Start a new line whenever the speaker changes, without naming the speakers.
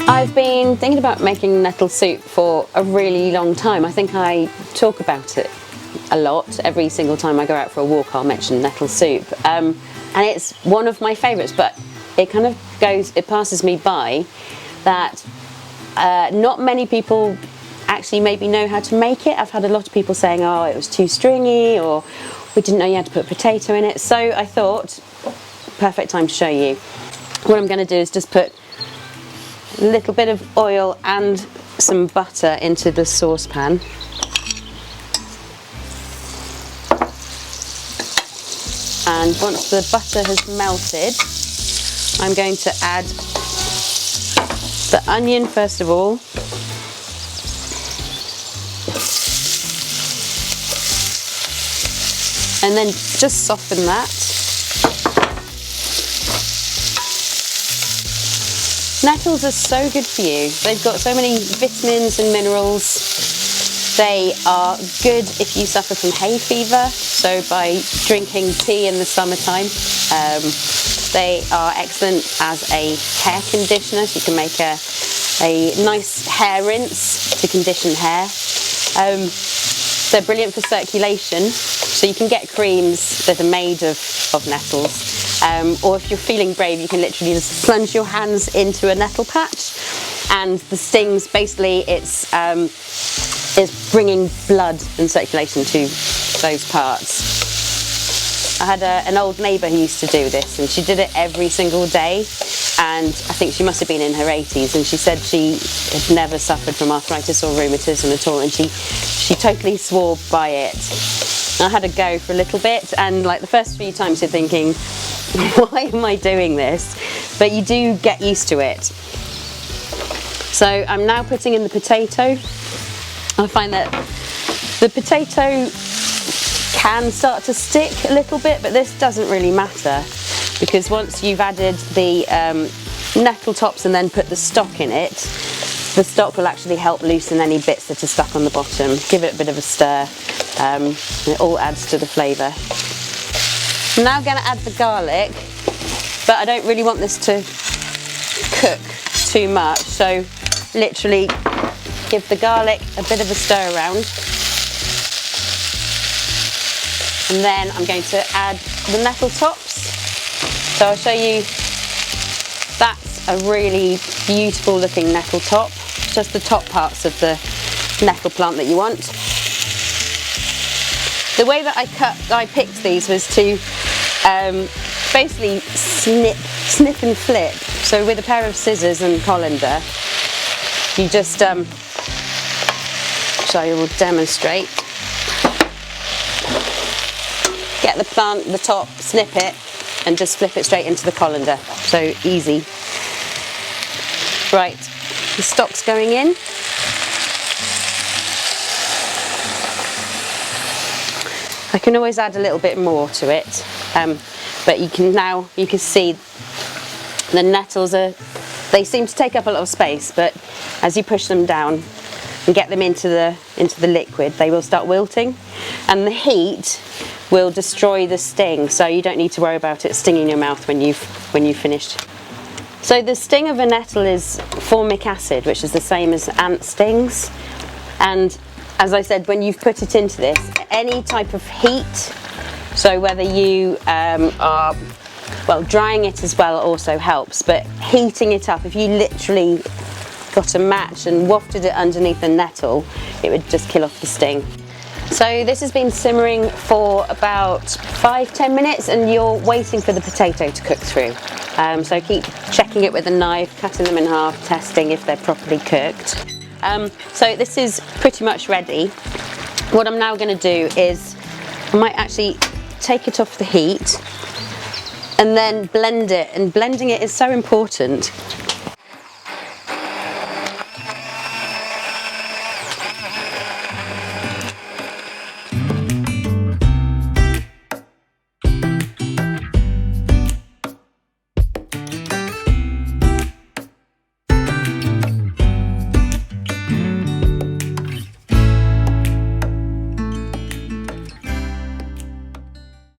I've been thinking about making nettle soup for a really long time. I think I talk about it a lot. Every single time I go out for a walk I'll mention nettle soup. And it's one of my favourites, but it kind of it passes me by that not many people actually maybe know how to make it. I've had a lot of people saying, oh, it was too stringy, or we didn't know you had to put potato in it. So I thought, perfect time to show you. What I'm going to do is just put a little bit of oil and some butter into the saucepan. And once the butter has melted, I'm going to add the onion first of all. And then just soften that. Nettles are so good for you. They've got so many vitamins and minerals. They are good if you suffer from hay fever, so by drinking tea in the summertime. They are excellent as a hair conditioner, so you can make a nice hair rinse to condition hair. They're brilliant for circulation, so you can get creams that are made of nettles. Or if you're feeling brave, you can literally just plunge your hands into a nettle patch, and the stings, basically it's bringing blood and circulation to those parts. I had an old neighbour who used to do this, and she did it every single day, and I think she must have been in her 80s, and she said she had never suffered from arthritis or rheumatism at all, and she totally swore by it. I had a go for a little bit, and like the first few times you're thinking, why am I doing this? But you do get used to it. So I'm now putting in the potato. I find that the potato can start to stick a little bit, but this doesn't really matter, because once you've added the nettle tops and then put the stock in it, the stock will actually help loosen any bits that are stuck on the bottom. Give it a bit of a stir, and it all adds to the flavour. I'm now going to add the garlic, but I don't really want this to cook too much, so literally give the garlic a bit of a stir around. And then I'm going to add the nettle tops. So I'll show you, that's a really beautiful looking nettle top, just the top parts of the nettle plant that you want. The way that I picked these was to basically snip and flip. So with a pair of scissors and colander, you just, so I will demonstrate. Get the plant, the top, snip it, and just flip it straight into the colander. So easy. Right, the stock's going in. I can always add a little bit more to it, but you can see the nettles they seem to take up a lot of space, but as you push them down and get them into the liquid, they will start wilting, and the heat will destroy the sting, so you don't need to worry about it stinging your mouth when you've finished. So the sting of a nettle is formic acid, which is the same as ant stings, and as I said, when you've put it into this, any type of heat, so whether you are, well, drying it as well also helps, but heating it up, if you literally got a match and wafted it underneath the nettle, it would just kill off the sting. So this has been simmering for about 5-10 minutes, and you're waiting for the potato to cook through. So keep checking it with a knife, cutting them in half, testing if they're properly cooked. So this is pretty much ready. What I'm now going to do is I might actually take it off the heat and then blend it, and blending it is so important